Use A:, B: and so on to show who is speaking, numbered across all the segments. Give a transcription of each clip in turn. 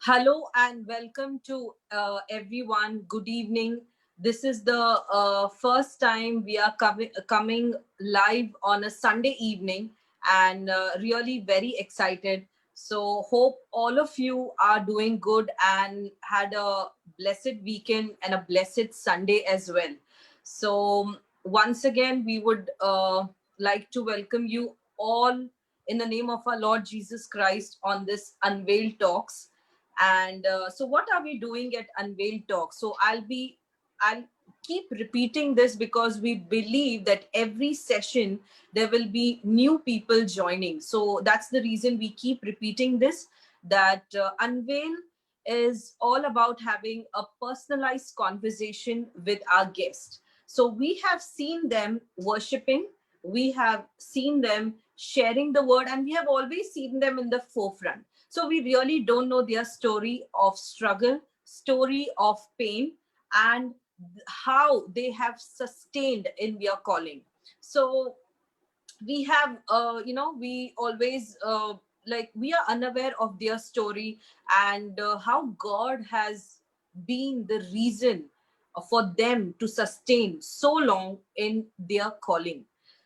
A: Hello and welcome to everyone. Good evening. This is the first time we are coming live on a Sunday evening, and really very excited. So, hope all of you are doing good and had a blessed weekend and a blessed Sunday as well. So, once again, we would like to welcome you all in the name of our Lord Jesus Christ on this Unveiled Talks. And so what are we doing at Unveiled Talk? So I'll keep repeating this because we believe that every session there will be new people joining. So that's the reason we keep repeating this, that Unveil is all about having a personalized conversation with our guest. So we have seen them worshiping, we have seen them sharing the word, and we have always seen them in the forefront. So we really don't know their story of struggle, story of pain, and how they have sustained in their calling. So we have, we always like we are unaware of their story, and how God has been the reason for them to sustain so long in their calling.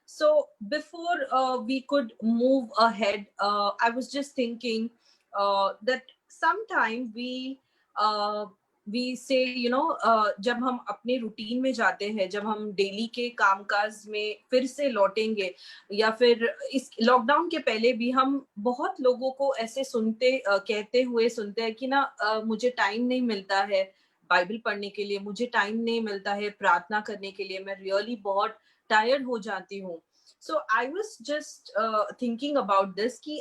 A: So before we could move ahead, I was just thinking that sometime we say, जब हम अपने routine में जाते हैं, जब हम daily के कामकाज में फिर से लौटेंगे, या फिर इस लॉकडाउन के पहले भी हम बहुत लोगों को ऐसे कहते हुए सुनते हैं कि ना मुझे टाइम नहीं मिलता है बाइबल पढ़ने के लिए, मुझे टाइम नहीं मिलता है प्रार्थना करने के लिए, मैं रियली बहुत टायर्ड हो जाती हूँ. So I was just thinking about this कि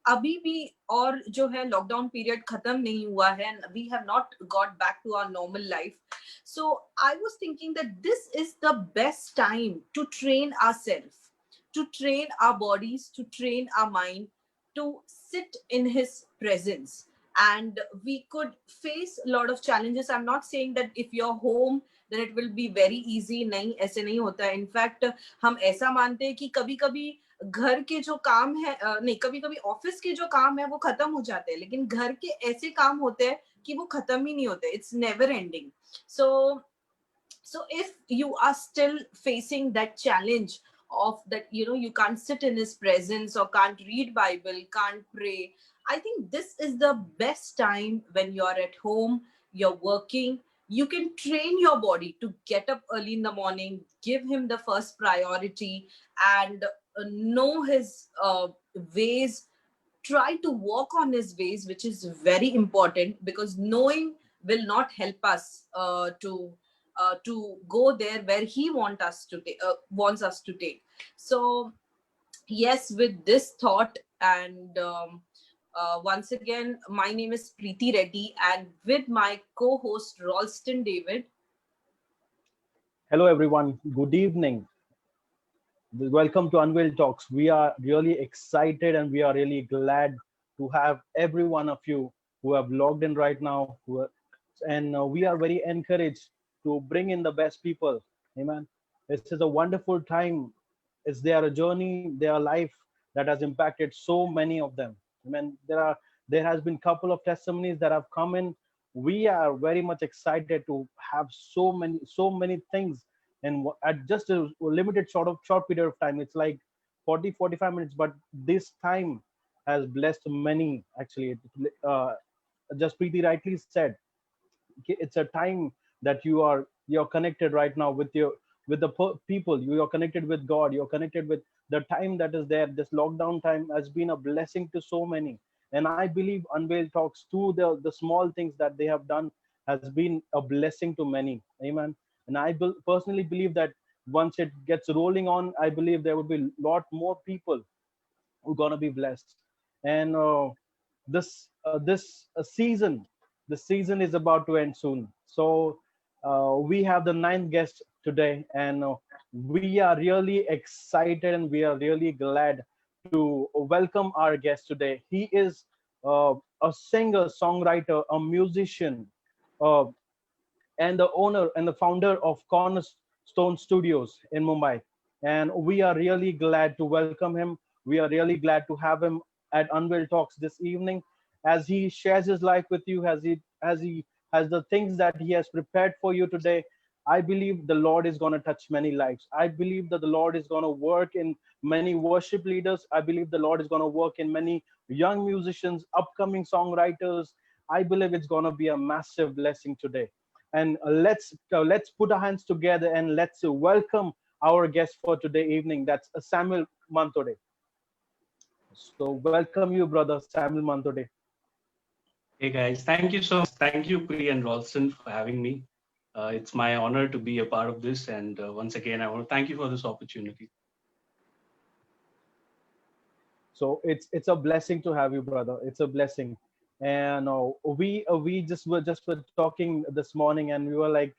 A: अभी भी और जो है लॉकडाउन पीरियड खत्म नहीं हुआ है, we have not got back to our normal life. So I was thinking that this is the best time to train ourselves, to train our bodies, to train our mind, to sit in His presence. And we could face a lot of challenges. I'm not saying that if you're home, then it will be very easy. नहीं, ऐसे नहीं होता है. In fact, हम ऐसा मानते हैं कि कभी-कभी घर के जो काम है, नहीं, कभी-कभी ऑफिस के जो काम है वो खत्म हो जाते हैं, लेकिन घर के ऐसे काम होते हैं कि वो खत्म ही नहीं होते. It's never ending. So if you are still facing that challenge of that, you can't sit in His presence or can't read Bible, can't pray, I think this is the best time. When you're at home, you're working, you can train your body to get up early in the morning, give Him the first priority, and know His ways, try to walk on His ways, which is very important, because knowing will not help us to go there where He wants us to take. So yes, with this thought, and once again, my name is Preeti Reddy, and with my co-host Ralston David.
B: Hello everyone, good evening. Welcome to Unveiled Talks. We are really excited and we are really glad to have every one of you who have logged in right now. We are very encouraged to bring in the best people. Amen. This is a wonderful time. It's their journey, their life that has impacted so many of them. Amen. There has been a couple of testimonies that have come in. We are very much excited to have so many things, and at just a limited short period of time. It's like 40-45 minutes, but this time has blessed many. Actually, just Preeti rightly said, it's a time that you're connected right now with the people. You are connected with God, you're connected with the time that is there. This lockdown time has been a blessing to so many, and I believe Unveiled Talks, to the small things that they have done, has been a blessing to many. Amen. And I personally believe that once it gets rolling on, I believe there will be a lot more people who are going to be blessed. And this season, the season is about to end soon. So we have the ninth guest today, and we are really excited and we are really glad to welcome our guest today. He is a singer, songwriter, a musician, uh, and the owner and the founder of Cornerstone Studios in Mumbai. And we are really glad to welcome him. We are really glad to have him at Unveil Talks this evening, as he shares his life with you, as he has the things that he has prepared for you today. I believe the Lord is going to touch many lives. I believe that the Lord is going to work in many worship leaders. I believe the Lord is going to work in many young musicians, upcoming songwriters. I believe it's going to be a massive blessing today. And let's put our hands together and let's welcome our guest for today evening. That's Samuel Mantode. So welcome you, brother Samuel Mantode.
C: Hey guys, thank you so much. Thank you, Pri and Ralston, for having me. It's my honor to be a part of this. And once again, I want to thank you for this opportunity.
B: So it's a blessing to have you, brother. It's a blessing. And we were talking this morning, and we were like,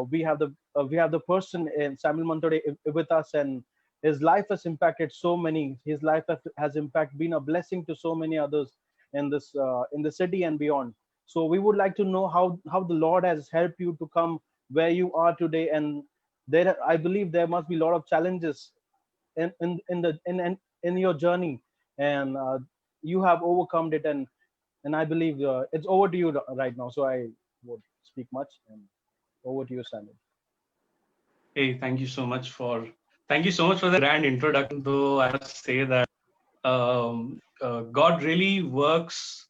B: we have the person in Samuel Mantode with us, and his life has impacted so many. His life has impact been a blessing to so many others in the city and beyond. So we would like to know how the Lord has helped you to come where you are today. And there, I believe there must be a lot of challenges in your journey, and you have overcome it. And I believe it's over to you right now. So I won't speak much, and over to you, Samuel.
C: Hey, thank you so much for the grand introduction. Though I must say that God really works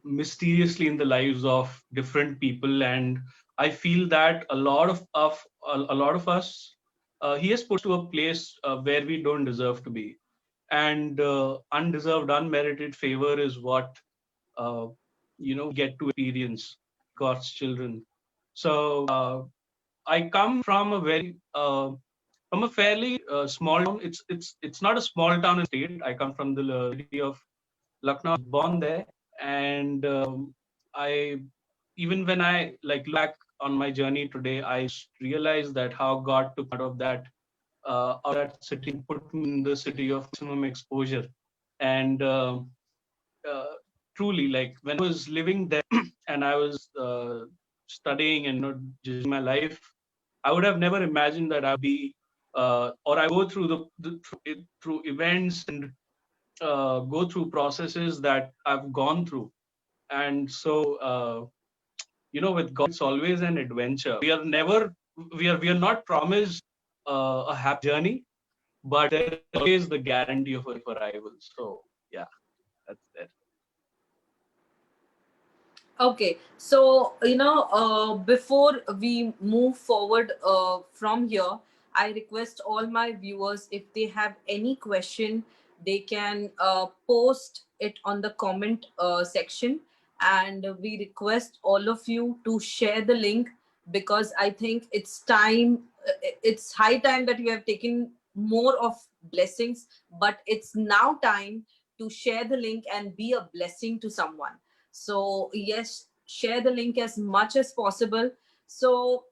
C: mysteriously in the lives of different people, and I feel that a lot of us He has put to a place where we don't deserve to be, and undeserved, unmerited favor is what uh, get to experience God's children. So I come from a fairly small town. It's not a small town in state. I come from the city of Lucknow. Born there, and I even when I like look back on my journey today, I realized that how God took out of that city and put me in the city of maximum exposure. And uh, truly, like when I was living there and I was studying and not just my life, I would have never imagined that I'd be or I go through through events and go through processes that I've gone through. And so, with God, it's always an adventure. We are not promised a happy journey, but there is always the guarantee of a arrival. So, yeah, that's it.
A: Okay, so before we move forward from here, I request all my viewers, if they have any question, they can post it on the comment section, and we request all of you to share the link, because I think it's time, it's high time that we have taken more of blessings, but it's now time to share the link and be a blessing to someone. So yes, share the link as much as possible. So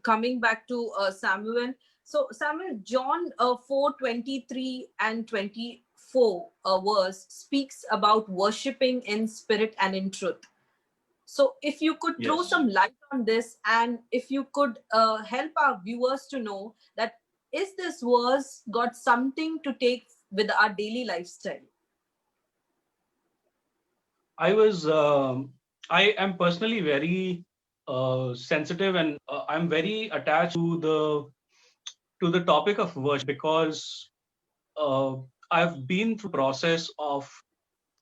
A: coming back to Samuel. So Samuel, John 4:23 and 24 verse speaks about worshiping in spirit and in truth. So if you could throw
C: Yes.
A: some light on this, and if you could help our viewers to know that, is this verse got something to take with our daily lifestyle?
C: I am personally very sensitive, and I'm very attached to the topic of worship, because uh, I've been through the process of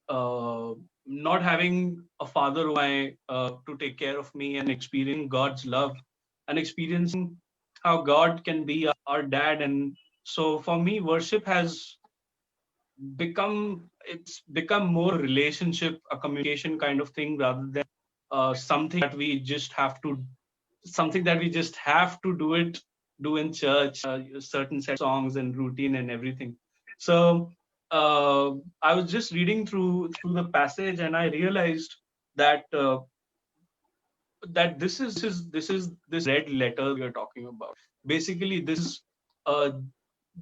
C: uh, not having a father who to take care of me, and experiencing God's love and experiencing how God can be our dad. And so for me, worship has become more a relationship, a communication kind of thing, rather than something that we just have to do in church, certain set songs and routine and everything. So I was just reading through the passage, and I realized that this red letter we are talking about. Basically, this is uh,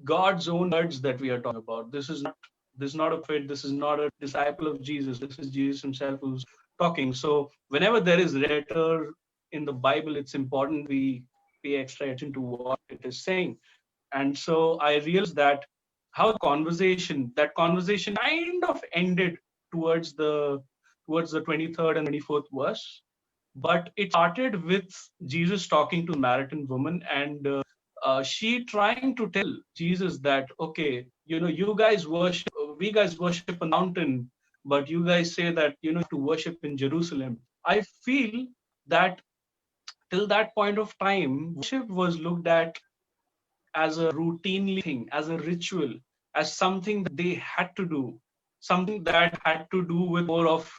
C: God's own words that we are talking about. This is not a prophet. This is not a disciple of Jesus. This is Jesus himself who's talking. So whenever there is letter in the Bible, it's important we pay extra attention to what it is saying. And so I realized that how that conversation kind of ended towards the 23rd and 24th verse, but it started with Jesus talking to Samaritan woman, and she trying to tell Jesus that, okay, we guys worship on the mountain, but you guys say that to worship in Jerusalem. I feel that till that point of time, worship was looked at as a routine thing, as a ritual, as something that they had to do, something that had to do with more of,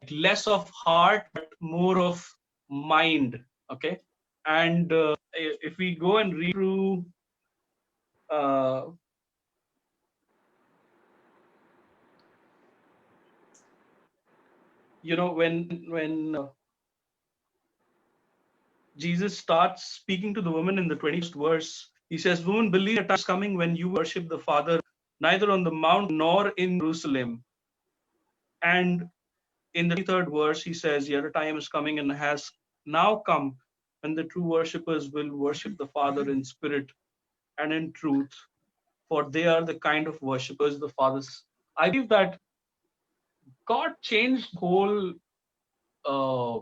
C: less of heart, but more of mind. Okay. And if we go and read through, uh, when Jesus starts speaking to the woman in the 21st verse, he says, "Woman, believe that time is coming when you worship the Father neither on the mount nor in Jerusalem." And in the 3rd verse, he says, "Yet a time is coming and has now come when the true worshippers will worship the Father in spirit and in truth, for they are the kind of worshippers the Father's." I believe that God changed the whole uh,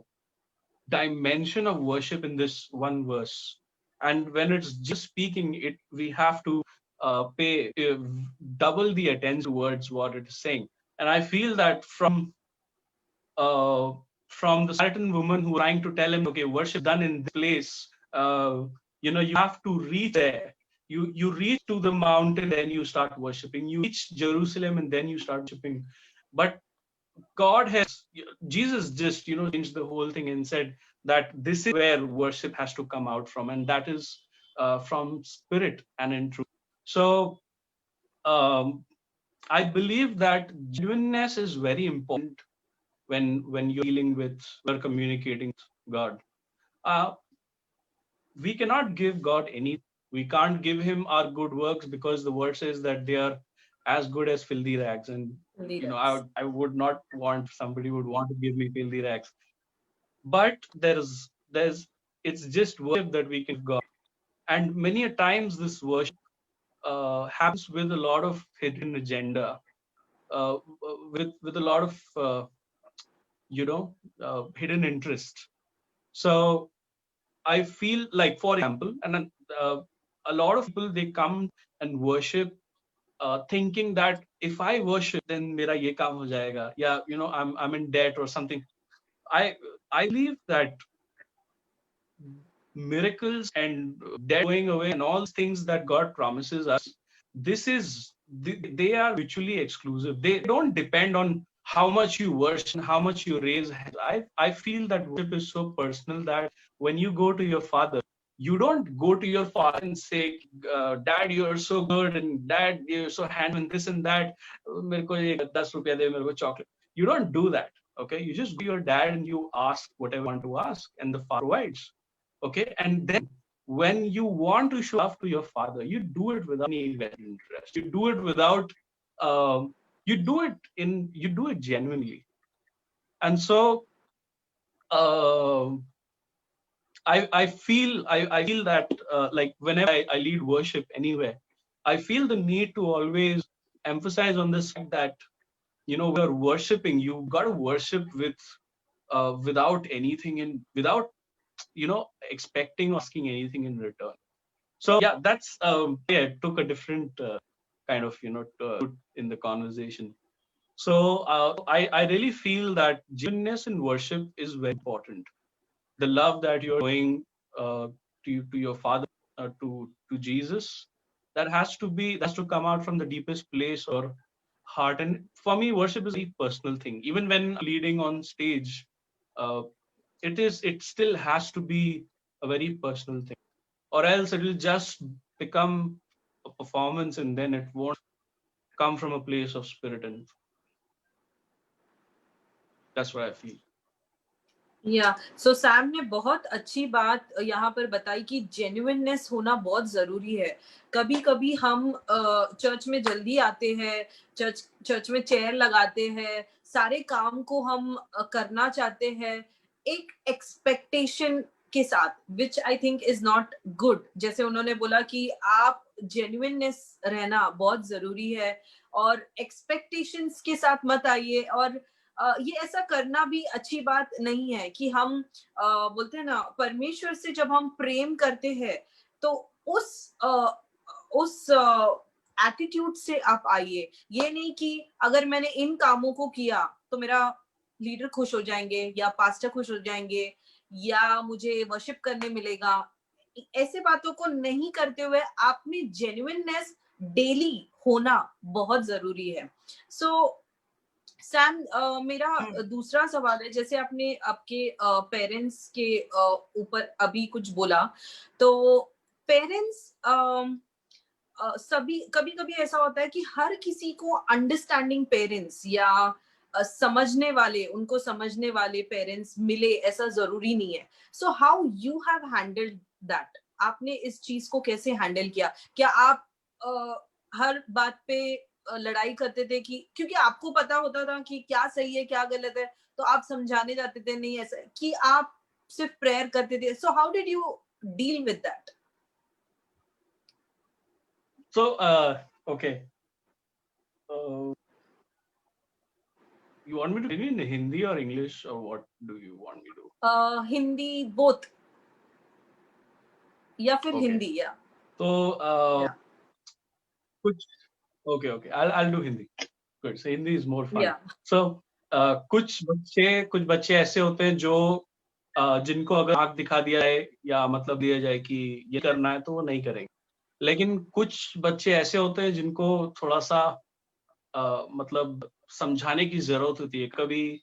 C: dimension of worship in this one verse. And when it's just speaking, we have to pay double the attention towards what it is saying. And I feel that uh, from the Samaritan woman who trying to tell him, okay, worship done in this place, you have to reach there. You reach to the mountain, then you start worshiping. You reach Jerusalem, and then you start worshiping. But Jesus just changed the whole thing and said that this is where worship has to come out from, and that is from spirit and in truth. So um, I believe that genuineness is very important when you're dealing with or communicating with God. Uh, we cannot give God anything. We can't give him our good works, because the word says that they are as good as filthy rags. And I would not want somebody would want to give me filthy rags. But there's it's just worship that we can give God. And many a times this worship happens with a lot of hidden agenda, uh, with a lot of hidden interest. So I feel like, for example, and then, a lot of people, they come and worship thinking that if I worship, then mera ye kaam ho jayega. Yeah, I'm in debt or something. I believe that miracles and debt going away and all things that God promises us, they are mutually exclusive. They don't depend on how much you worship, how much you raise. I feel that worship is so personal that when you go to your father, you don't go to your father and say, Dad, you're so good, and Dad, you're so handsome, and this and that. मेरे को ये 10 रुपया दे, मेरे को chocolate. You don't do that. Okay, you just go to your dad and you ask whatever you want to ask, and the father provides. Okay, and then when you want to show love to your father, you do it without any vested interest. You do it without you do it genuinely. And so I feel that like whenever I lead worship anywhere, I feel the need to always emphasize on this fact that we're worshiping. You got to worship without anything and without expecting or asking anything in return. So yeah, that's it took a different kind of in the conversation. So I really feel that genuineness in worship is very important. The love that you're showing to your father, to Jesus, that has to come out from the deepest place or heart. And for me, worship is a very personal thing. Even when leading on stage, uh, it still has to be a very personal thing, or else it will just become a performance, and then it won't come from a place of spirit. And that's what I feel.
A: So Sam ने बहुत अच्छी बात यहाँ पर बताई कि genuineness होना बहुत जरूरी है. कभी कभी हम चर्च में जल्दी आते हैं, चर्च में चेयर लगाते हैं, सारे काम को हम करना चाहते हैं एक एक्सपेक्टेशन के साथ, which I think is not good. जैसे उन्होंने बोला कि आप जेन्युइननेस रहना बहुत जरूरी है, और एक्सपेक्टेशंस के साथ मत आइए। और ये ऐसा करना भी अच्छी बात नहीं है कि हम बोलते हैं ना, परमेश्वर से जब हम प्रेम करते हैं तो उस एटीट्यूड से आप आइए। ये नहीं कि अगर मैंने इन कामों को किया तो मेरा लीडर खुश हो जाएंगे या पास्टर खुश हो जाएंगे या मुझे वर्शिप करने मिलेगा। ऐसे बातों को नहीं करते हुए आप में जेन्युइननेस डेली होना बहुत जरूरी है। सो सैम, मेरा दूसरा सवाल है, जैसे आपने आपके पेरेंट्स के ऊपर अभी कुछ बोला, तो पेरेंट्स सभी कभी कभी ऐसा होता है कि हर किसी को अंडरस्टैंडिंग पेरेंट्स या समझने वाले, उनको समझने वाले पेरेंट्स मिले ऐसा जरूरी नहीं है। So how you have handled that? आपने इस चीज को कैसे हैंडल किया? क्या आप हर बात पे लड़ाई करते थे कि क्योंकि आपको पता होता था कि क्या सही है क्या गलत है, तो आप समझाने जाते थे नहीं ऐसा, कि आप सिर्फ प्रेयर करते थे? So how did you deal with that?
C: So, okay. You want me to continue in Hindi or English, or what do you want me to?
A: Hindi both, या फिर
C: Okay.
A: हिंदी या
C: So,
A: Yeah.
C: कुछ okay. I'll do Hindi. Good. So Hindi is more fun.
A: Yeah.
C: So, कुछ बच्चे ऐसे होते हैं जो जिनको अगर आंख दिखा दिया है या मतलब दिया जाए कि ये करना है तो वो नहीं करेंगे। लेकिन कुछ बच्चे ऐसे होते हैं जिनको थोड़ा सा मतलब समझाने की जरूरत होती है। कभी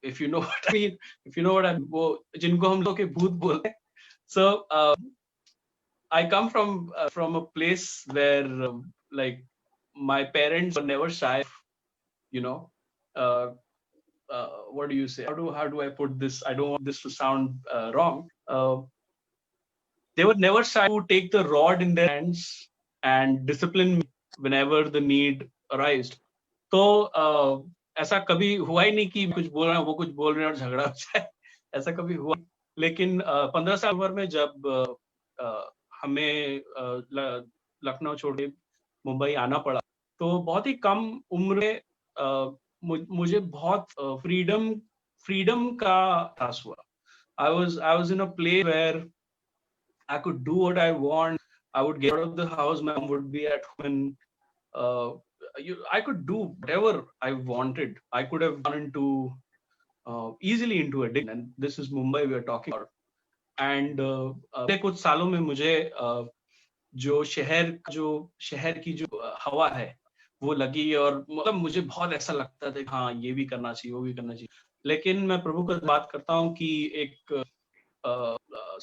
C: if you know what I mean, वो जिनको हम लोग के भूत बोलते हैं। So I come from a place where like my parents were never shy, you know. Uh, what do you say? How do I put this? I don't want this to sound wrong. They were never shy to take the rod in their hands and discipline me whenever the need arose. तो ऐसा कभी हुआ ही नहीं कि कुछ बोल रहे हैं वो कुछ बोल रहे हैं और झगड़ा हो जाए। ऐसा कभी हुआ। लेकिन 15 साल उम्र में जब हमें लखनऊ छोड़ के मुंबई आना पड़ा, तो बहुत ही कम उम्र में मुझे बहुत फ्रीडम का एहसास हुआ। I was in a place where I could do what I want. I would get out of the house. My mom would be at home, and I could do whatever I wanted. I could have gone into easily into addiction. And this is Mumbai we are talking about. And पिछले कुछ सालों में मुझे जो शहर की जो हवा है वो लगी, और मतलब मुझे बहुत ऐसा लगता था कि हाँ ये भी करना चाहिए वो भी करना चाहिए। लेकिन मैं प्रभु का बात करता हूँ कि एक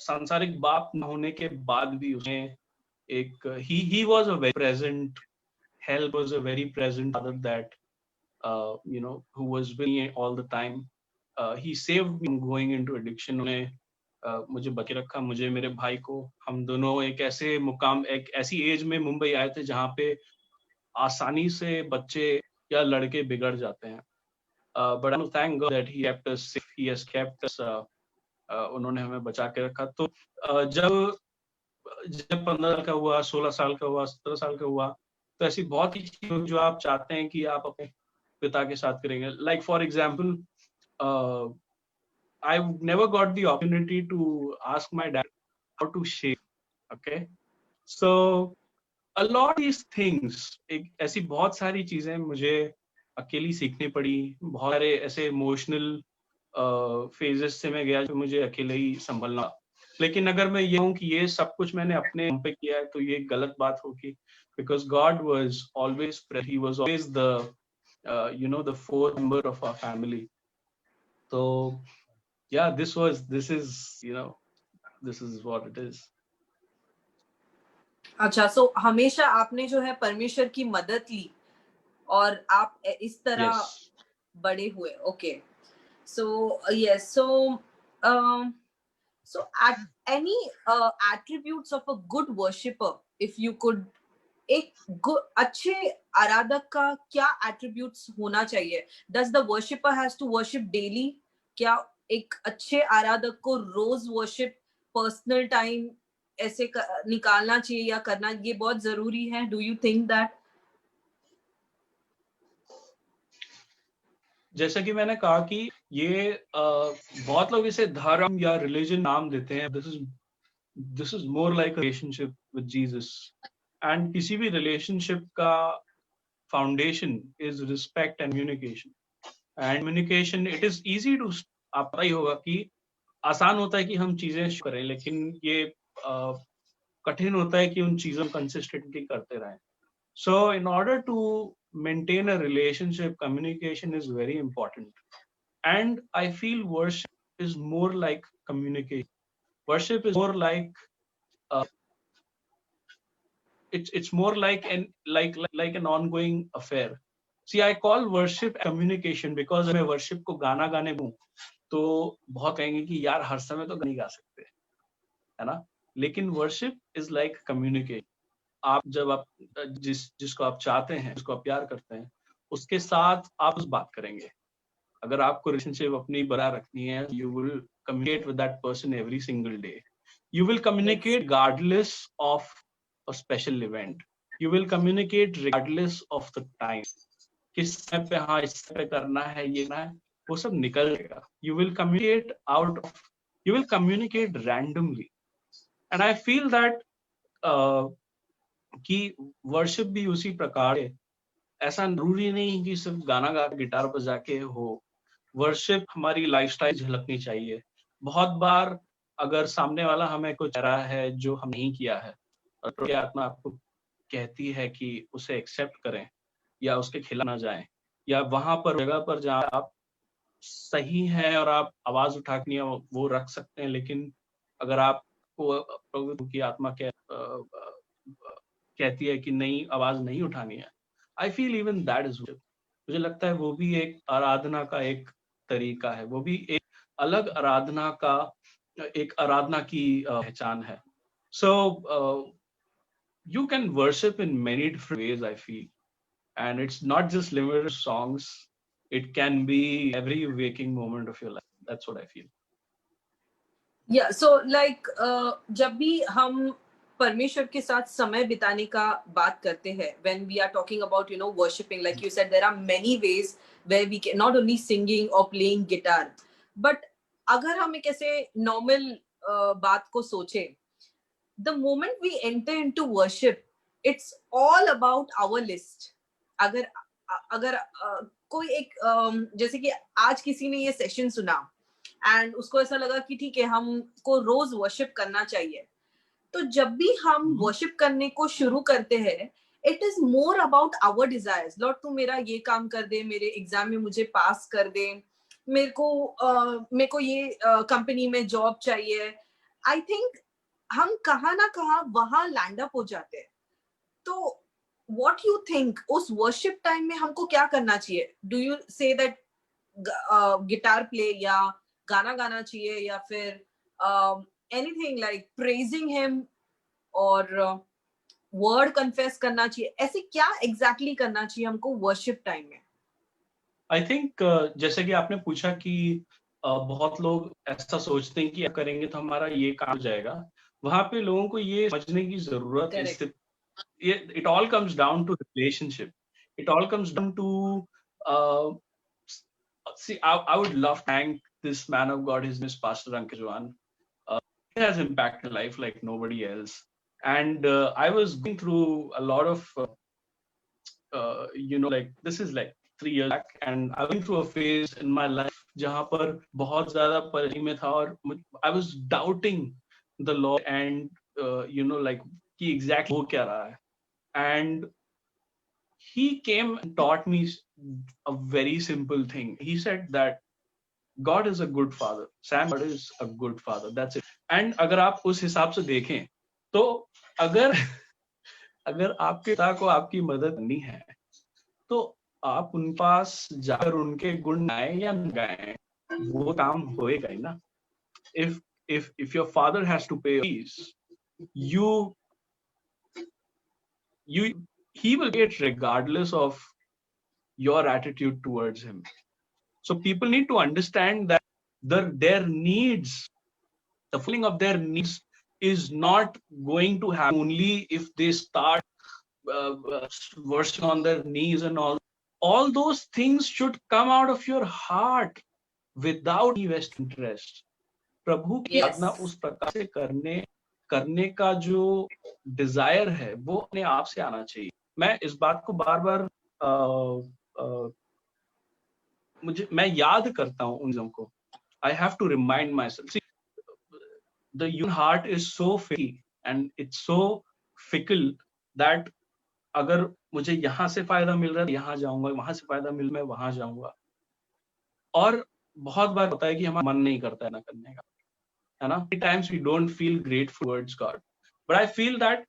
C: सांसारिक बाप न होने के बाद भी उसने एक he was a very present help, was a very present father that who was with me all the time. He saved me from going into addiction. उन्हें मुझे बचा रखा, मुझे मेरे भाई को। हम दोनों एक ऐसे मुकाम, एक ऐसी एज में मुंबई आए थे जहाँ पे आसानी से बच्चे या लड़के बिगड़ जाते हैं। But I thank God that he kept us safe. He has kept us. उन्होंने हमें बचा के रखा। तो जब 15 साल का हुआ, 16 साल का हुआ, 17 साल का हुआ, तो ऐसी बहुत ही चीजें जो आप चाहते हैं कि आप अपने पिता के साथ करेंगे। Like for example, I never got the opportunity to ask my dad how to shave. Okay, so a lot of these things, एक ऐसी बहुत सारी चीजें मुझे अकेली सीखनी पड़ी। बहुत सारे ऐसे इमोशनल फेजेस से मैं गया जो मुझे अकेले ही संभलना। लेकिन अगर मैं ये हूँ कि ये सब कुछ मैंने अपने हम पे किया है तो ये गलत बात होगी, because God was always present. He was always the fourth member of our family. So yeah, this is what it is.
A: अच्छा, सो हमेशा आपने जो है परमेश्वर की मदद ली और आप इस तरह
C: Yes.
A: बड़े हुए। Okay, so yes, so at any attributes of a good worshipper, if you could, एक अच्छे आराधक का क्या attributes होना चाहिए? Does the worshipper has to worship daily? क्या एक अच्छे आराधक को रोज worship, personal time ऐसे निकालना चाहिए या करना ये बहुत जरूरी है? Do you think that?
C: जैसा कि मैंने कहा कि ये बहुत लोग इसे धर्म या रिलीजन नाम देते हैं. This is more like relationship with Jesus. And किसी भी रिलेशनशिप का foundation is respect and communication. And communication, it is easy to, आप पता ही होगा कि आसान होता है कि हम चीजें करें, लेकिन ये कठिन होता है कि उन चीजों को कंसिस्टेंटली करते रहें. So in order to maintain a relationship, communication is very important. And I feel worship is more like communication. Worship is more like it's more like an ongoing affair. See, I call worship communication because मैं worship को गाना गाने दूं तो बहुत कहेंगे कि यार हर समय तो नहीं गा सकते, है ना? लेकिन worship is like communication. आप जब आप जिसको आप चाहते हैं, जिसको आप प्यार करते हैं, उसके साथ आप उस बात करेंगे. अगर आपको रिलेशनशिप अपनी बना रखनी है, you will communicate with that person every single day. You will communicate regardless of a special event. You will communicate regardless of the time. किस समय पे हाँ इस समय पे करना है, ये ना है, वो सब निकल जाएगा. You will communicate randomly. And I feel that कि वर्शिप भी उसी प्रकार है. ऐसा जरूरी नहीं कि सिर्फ गाना गा गिटार बजा के हो. वर्शिप हमारी लाइफस्टाइल झलकनी चाहिए. बहुत बार अगर सामने वाला हमें कुछ कह रहा है जो हम नहीं किया है, और तो आत्मा आपको कहती है कि उसे एक्सेप्ट करें या उसके खिलाफ ना जाएं, या वहां पर जगह पर जहाँ आप सही हैं और आप आवाज उठा के वो रख सकते हैं, लेकिन अगर आपको प्रभु की आत्मा कहती है कि नहीं, आवाज नहीं उठानी है, I feel even that is, मुझे लगता है वो भी एक आराधना का एक तरीका है. वो भी एक अलग एक आराधना की पहचान है. सो you can worship in many different ways, I feel, and it's not just limited to songs. It can be every waking moment of your life. That's what I feel.
A: Yeah, so like जब भी हम परमेश्वर के साथ समय बिताने का बात करते हैं, when we are talking about worshiping, like you said, there are many ways where we can not only singing or playing guitar, but अगर हम एक ऐसे normal बात को सोचे, the moment we enter into worship, it's all about our list. अगर कोई एक जैसे कि आज किसी ने ये सेशन सुना एंड उसको ऐसा लगा कि ठीक है हमको रोज वर्शिप करना चाहिए, तो जब भी हम वर्शिप करने को शुरू करते हैं, it is more about our desires. Lord तू मेरा ये काम कर दे, मेरे एग्जाम में मुझे पास कर दे, मेरे को ये कंपनी में जॉब चाहिए. आई थिंक हम कहाँ ना कहाँ वहां लैंड अप हो जाते हैं. तो व्हाट यू थिंक उस वर्शिप टाइम में हमको क्या करना चाहिए? Do you say that guitar play या गाना गाना चाहिए, या फिर एनीथिंग लाइक प्रेजिंग हिम और वर्ड कन्फेस करना चाहिए? ऐसे क्या एग्जैक्टली करना चाहिए हमको वर्शिप टाइम में?
C: आई थिंक जैसे कि आपने पूछा कि बहुत लोग ऐसा सोचते हैं कि अब करेंगे तो हमारा ये काम हो जाएगा. वहां पे लोगों को ये समझने की जरूरत है. It all comes down to relationship. It all comes down to see, I would love to thank this man of God. His name is Pastor Ankit Jawan. He has impacted life like nobody else. And I was going through a lot of like this is like 3 years back, and I went through a phase in my life जहाँ पर बहुत ज़्यादा परेशानी में था, और I was doubting the Lord and like कि exactly हो क्या रहा है. And he came and taught me a very simple thing. He said that God is a good father. Sam, God is a good father. That's it. And अगर आप उस हिसाब से देखें तो अगर आपके पिता को आपकी मदद करनी है तो आप उन पास जाकर उनके गुण गाएं या न गाएं, वो काम होएगा ही ना. If your father has to pay fees, he will pay it regardless of your attitude towards him. So people need to understand that their needs, the fulfilling of their needs is not going to happen only if they start worshiping on their knees and all those things should come out of your heart without any vested interest. प्रभु की आराधना उस प्रकार से करने का जो Dzire है वो अपने आप से आना चाहिए. मैं इस बात को बार बार मैं याद करता हूँ उन चीजों को. I have to remind myself. See, the human heart is so fickle and it's so fickle that अगर मुझे यहाँ से फायदा मिल रहा है यहाँ जाऊंगा, वहां से फायदा मिल मैं वहां जाऊंगा. और बहुत बार होता है कि हमारा मन नहीं करता है ना करने का, है ना. Many times we don't feel grateful towards God, but I feel that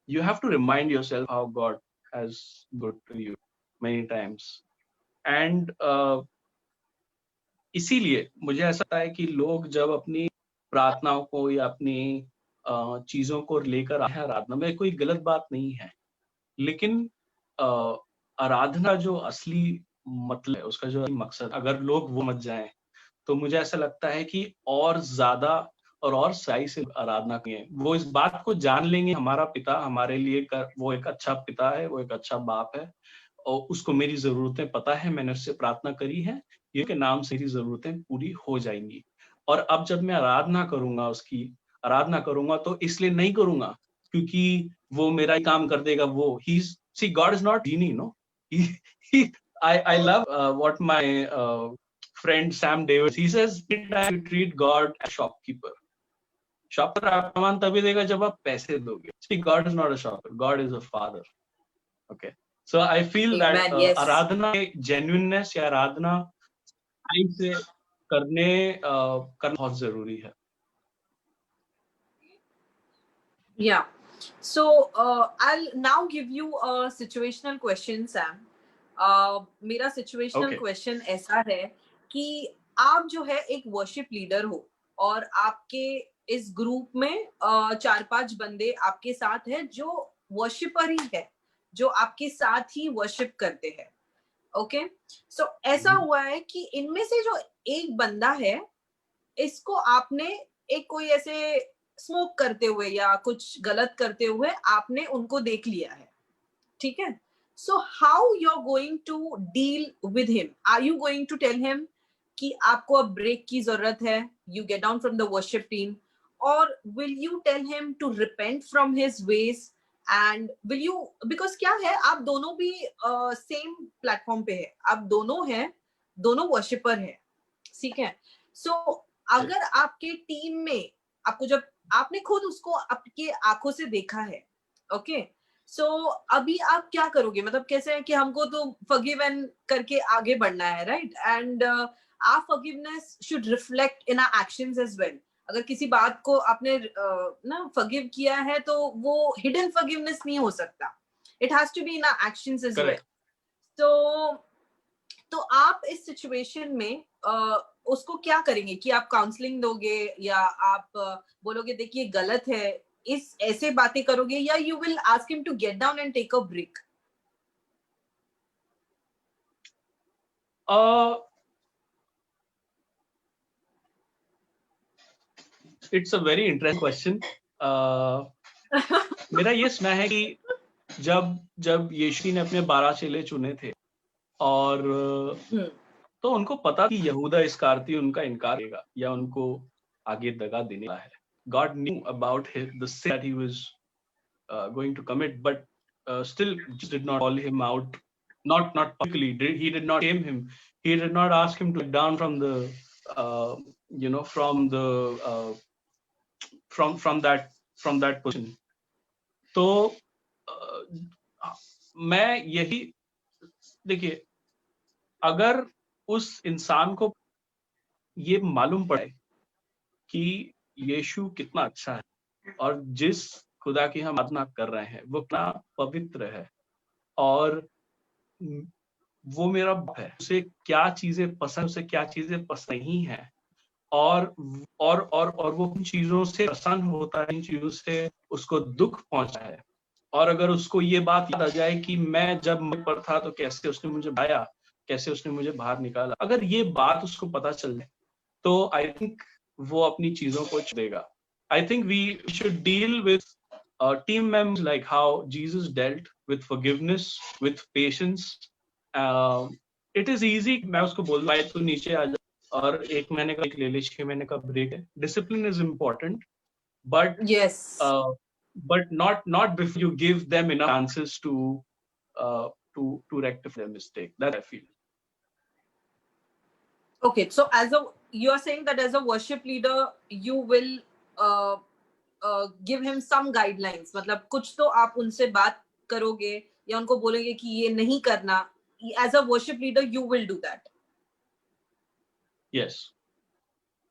C: you have to remind yourself how God has good to you many times. And इसीलिए मुझे ऐसा लगता है कि लोग जब अपनी प्रार्थनाओं को या अपनी चीजों को लेकर आए हैं आराधना में, कोई गलत बात नहीं है, लेकिन आराधना जो असली मतलब है, उसका जो मकसद, अगर लोग वो समझ जाएं तो मुझे ऐसा लगता है कि और ज्यादा और सही से आराधना करें. वो इस बात को जान लेंगे हमारा पिता हमारे लिए वो एक अच्छा पिता है, वो एक अच्छा बाप है और उसको मेरी जरूरतें पता है, मैंने उससे प्रार्थना करी है, ये के नाम से मेरी जरूरतें पूरी हो जाएंगी. और अब जब मैं आराधना करूंगा तो इसलिए नहीं करूंगा क्योंकि वो मेरा ही काम कर देगा. वो see, God is not genie, no. I love what my friend Sam Davis, he says, you treat God as shopkeeper. Shopper आप सामान तभी देगा जब आप पैसे दोगे. See, God is not a shopper. God is a father. Okay. So I feel that Aradhana genuineness या आराधना time से करना बहुत जरूरी है.
A: Yeah. So I'll now give you a situational question, Sam. मेरा situational question ऐसा है कि आप जो है एक worship leader हो और आपके इस ग्रुप में 4-5 बंदे आपके साथ हैं जो वर्शिपर ही है, जो आपके साथ ही वर्शिप करते हैं. ओके, सो ऐसा हुआ है कि इनमें से जो एक बंदा है, इसको आपने एक कोई ऐसे स्मोक करते हुए या कुछ गलत करते हुए आपने उनको देख लिया है, ठीक है. So how you are going to deal with him? Are you going to tell him कि आपको अब ब्रेक की जरूरत है, you get down from the worship team, or will you tell him to repent from his ways? And will you, because क्या है, आप दोनों भी सेम प्लेटफॉर्म पे है, आप दोनों हैं, दोनों वर्शिपर हैं, ठीक है. सो अगर आपके टीम में आपको, जब आपने खुद उसको आपके आंखों से देखा है, ओके, सो अभी आप क्या करोगे? मतलब कैसे है कि हमको तो forgive and करके आगे बढ़ना है, right? And our forgiveness should reflect in our actions as well. अगर किसी बात को आपने ना फॉरगिव किया है तो वो हिडन फॉरगिवनेस नहीं हो सकता. It has to be in our actions as well. तो आप इस सिचुएशन में उसको क्या करेंगे कि आप काउंसलिंग दोगे या आप बोलोगे देखिए गलत है, इस ऐसे बातें करोगे, या you will ask him to get down and take a break?
C: It's a very interesting question. मेरा ये सुना है कि जब यीशु ने अपने 12 चेले चुने थे और तो उनको पता कि यहूदा इस्करियोती उनका इनकार करेगा या उनको आगे दगा देने वाला है. God knew about the sin that he was going to commit, but still just did not call him out. Not publicly. He did not shame him. He did not ask him to get down from the from that position. तो मैं यही, देखिए, अगर उस इंसान को ये मालूम पड़े कि यीशु कितना अच्छा है और जिस खुदा की हम आराधना कर रहे हैं वो कितना पवित्र है और वो मेरा बाप है, उसे क्या चीजें पसंद, उसे क्या चीजें पसंद नहीं है, और वो उन चीजों से प्रसन्न होता है, इन चीजों से उसको दुख पहुंचा है, और अगर उसको ये बात याद आ जाए कि मैं जब मर पर था तो कैसे उसने मुझे बचाया, कैसे उसने मुझे बाहर निकाला, अगर ये बात उसको पता चल जाए तो आई थिंक वो अपनी चीजों को छोड़ देगा. I think we should deal with team members like how Jesus dealt with forgiveness, with patience. Uh, it is easy. मैं उसको बोल भाई तू नीचे आ जा और 1 महीने का ले ले 6 महीने का break है. Discipline is important, but
A: Yes.
C: uh, not before you give them enough chances uh, to rectify their mistake. That I feel.
A: Okay, so you are saying that as a worship leader, you will give him some guidelines. मतलब कुछ तो आप उनसे बात करोगे या उनको बोलोगे कि ये नहीं करना. As a worship leader, you will do that.
C: Yes.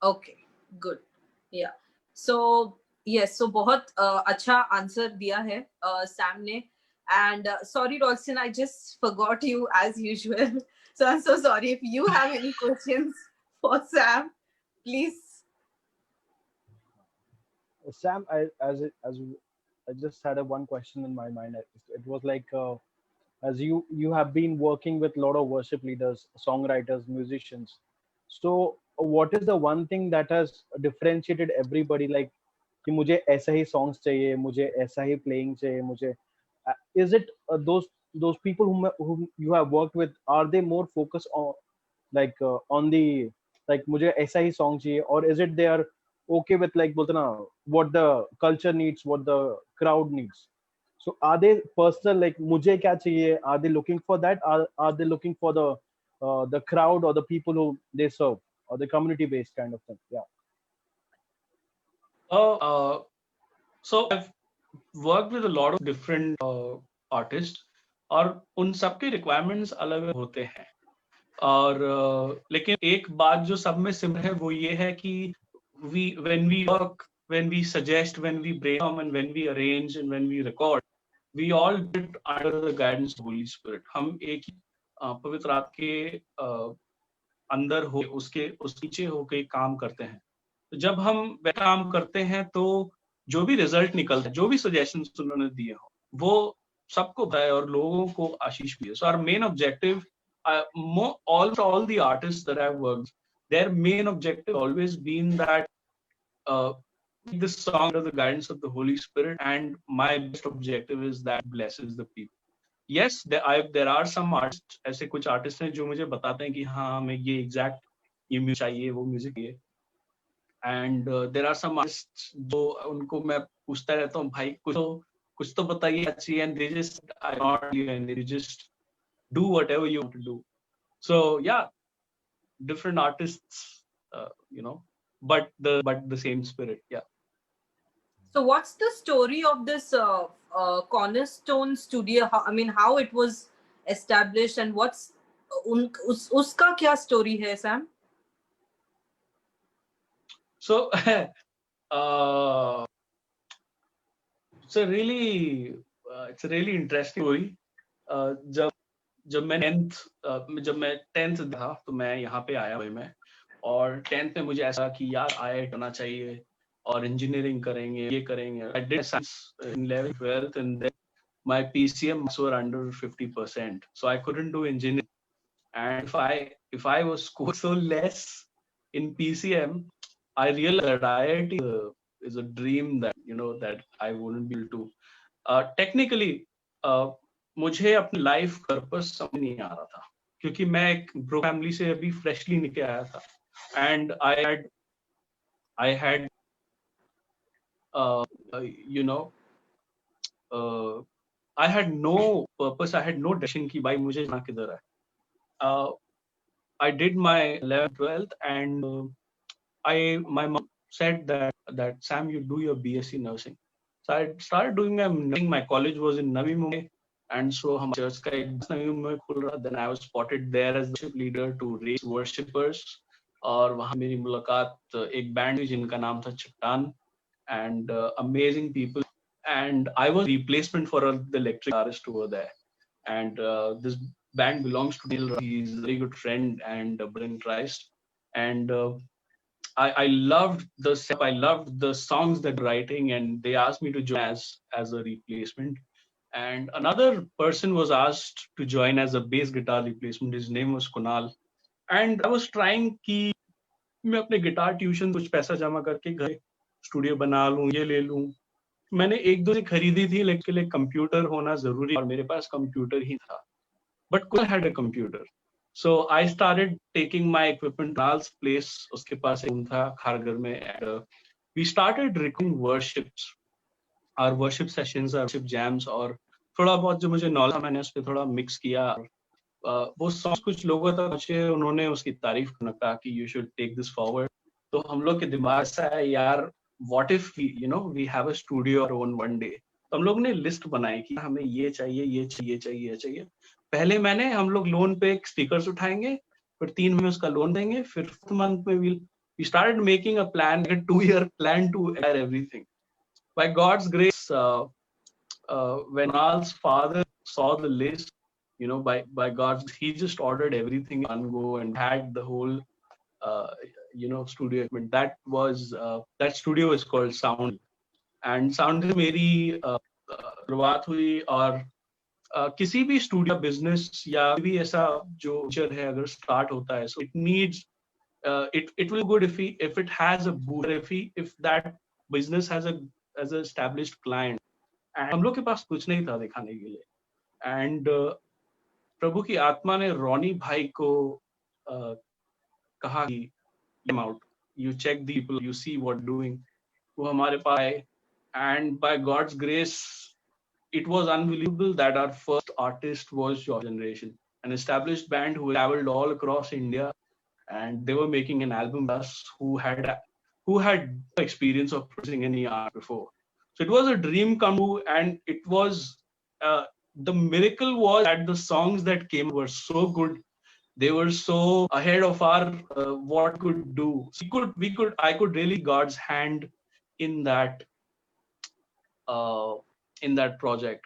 A: Okay, good. Yeah. So yes, so बहुत अच्छा आंसर दिया है सैम ने. And sorry, Roxanne, I just forgot you as usual. So I'm so sorry. If you have any questions for Sam, please.
B: Sam, I just had one question in my mind. It was like, as you have been working with a lot of worship leaders, songwriters, musicians. So what is the one thing that has differentiated everybody? Like कि मुझे ऐसा ही songs चाहिए, मुझे ऐसा ही playing चाहिए, मुझे is it those people whom you have worked with, are they more focused on like on the like मुझे ऐसा ही song चाहिए, or is it they are okay with like बोलते ना what the culture needs, what the crowd needs? So are they personal like मुझे क्या चाहिए? Are they looking for that? Are they looking for the crowd or the people who they serve or the community based kind of thing? Yeah.
C: So I've worked with a lot of different artists और उन सबके requirements अलग होते हैं. और लेकिन एक बात जो सब में सिमिलर है वो ये है कि when we work, when we suggest, when we brainstorm and when we arrange and when we record, we all do it under the guidance of the Holy Spirit. हम एक ही पवित्र आत्मा के अंदर हो उसके नीचे होके काम करते हैं. तो जब हम वह काम करते हैं तो जो भी रिजल्ट निकलता है, जो भी सजेशंस उन्होंने दिए हो, वो सबको बताए और लोगों को आशीष भी है. So our main objective, all the artists that I've worked, their main objective always been that this song under the guidance of the Holy Spirit, and my best objective is that blesses the people. Yes, there are some artists, ऐसे कुछ artists हैं जो मुझे बताते हैं कि हाँ हमें ये exact ये म्यूजिक चाहिए, वो म्यूजिक चाहिए. And there are some artists जो उनको मैं पूछता रहता हूँ भाई कुछ तो बताइए अच्छी, and they just I not you and they just do whatever you want to do. So yeah, different artists, but the same spirit. Yeah.
A: So what's the story of this Cornerstone Studio? How it was established, and what's उसका क्या story है, Sam?
C: So it's a really interesting story. जब मैं 10th था तो मैं यहाँ पे आया हुई मैं, और 10th में मुझे ऐसा कि यार IIT करना चाहिए और इंजीनियरिंग करेंगे, ये करेंगे. I did science in 11th, 12th, and then my PCM marks were under 50%, so I couldn't do engineering. And if I was scored so less in PCM, I realized that IIT is a dream that that I wouldn't be able to. Technically, मुझे अपनी life purpose समझ नहीं आ रहा था क्योंकि मैं एक bro family से अभी फ्रेशली निकल आया था. And I had I had no purpose, I had no direction कि भाई मुझे जाना किधर है. I did my 11th, 12th, and my mom said that Sam, you do your BSc nursing. So I started doing my nursing. My college was in Navi Mumbai, and so हम church का एक Navi Mumbai खुल रहा. Then I was spotted there as the worship leader to raise worshippers. और वहाँ मेरी मुलाकात एक बैंड हुई जिनका नाम था चट्टान, and amazing people. And I was replacement for the electric guitarist over there. And this band belongs to Neil. He's a very good friend and a brother in Christ. And I loved the setup. I loved the songs that they're writing, and they asked me to join as a replacement. And another person was asked to join as a bass guitar replacement. His name was Kunal. And I was trying कि मैं अपने guitar tuition कुछ पैसा जमा करके घर studio बना लूं, ये ले लूं। मैंने एक दो खरीदी थी, लेकिन लिए कंप्यूटर होना जरूरी और मेरे पास कंप्यूटर ही था, बट कोई had a computer. So I started taking my equipment Kunal's place, उसके पास एक रूम था खारघर में, and we started recording worships, our worship sessions, our worship jams, और थोड़ा बहुत जो मुझे नॉलेज था मैंने उस पर थोड़ा मिक्स किया। वो सॉन्ग कुछ लोगों तक पहुंचे, उन्होंने उसकी तारीफ करना, कहा कि you should take this forward. तो हम लोग के दिमाग से आया, यार what if we have a studio और ओन वन डे। तो हम लोग ने लिस्ट बनाई कि हमें ये चाहिए, ये चाहिए, ये चाहिए, ये चाहिए। पहले हम लोग लोन पे स्पीकर्स उठाएंगे, फिर 3 महीने उसका लोन देंगे, फिर 4th मंथ में we started making a plan, a 2-year plan to acquire everything. By God's grace, when Al's father saw the list, by God's, he just ordered everything in one go and had the whole, studio equipment. That studio is called Sound, and Sound is मेरी शुरुआत हुई। और किसी भी studio business या भी ऐसा जो वेंचर है अगर स्टार्ट होता है, so it needs it will be good if it has a booster, if that business has a established client। And हम लोग के पास कुछ नहीं था दिखाने के लिए, एंड प्रभु की आत्मा ने रोनी भाई को कहा कि come out, you check the people, you see what doing। वो हमारे पास आए, and by God's grace it was unbelievable that our first artist was Your Generation, an established band who traveled all across India, and they were making an album with us, who had no experience of producing any art before. So it was a dream come true, and it was the miracle was that the songs that came were so good. They were so ahead of our what could do. I could really God's hand in that project.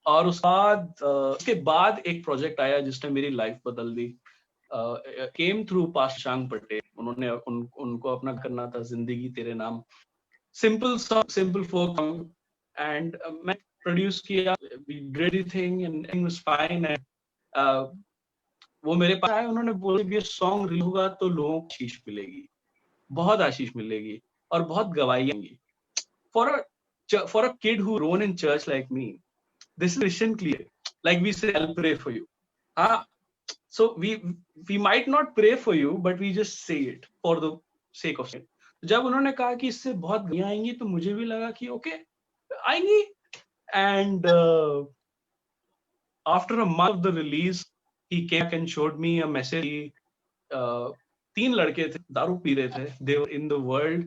C: और उसके बाद एक project आया जिसने मेरी life बदल दी। Came through past Shang Patel, उन्होंने उनको अपना करना था Zindagi Tere Naam, simple folk song, and मैं प्रोड्यूस किया, we did everything and everything was fine. And वो मेरे पास आए, उन्होंने बोला ये सॉन्ग रिलीज होगा तो लोगों को आशीष मिलेगी, बहुत आशीष मिलेगी और बहुत गवाही आएंगी। For a kid who grown in church like me, this is Christian clear. Like we say, I'll pray for you. So we might not pray for you, but we just say it for the sake of it. जब उन्होंने कहा कि इससे बहुत गवाहियां आएंगी, तो मुझे भी लगा कि ओके आएंगी। And after a month of the release, he came back and showed me a message. 3 लड़के थे, दारू पी रहे थे, they were in the world,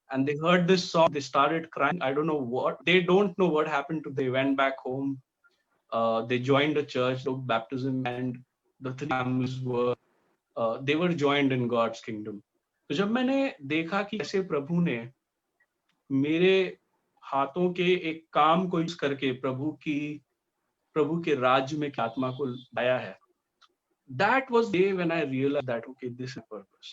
C: and they heard this song, they started crying. I don't know what, they don't know what happened to them. They went back home, they joined a church, took baptism, and the 3 families were they were joined in God's kingdom. तो जब मैंने देखा कि कैसे प्रभु ने मेरे हाथों के एक काम को यूज करके प्रभु के राज्य में आत्मा को लाया है, that was the day when I realized that okay, this is purpose.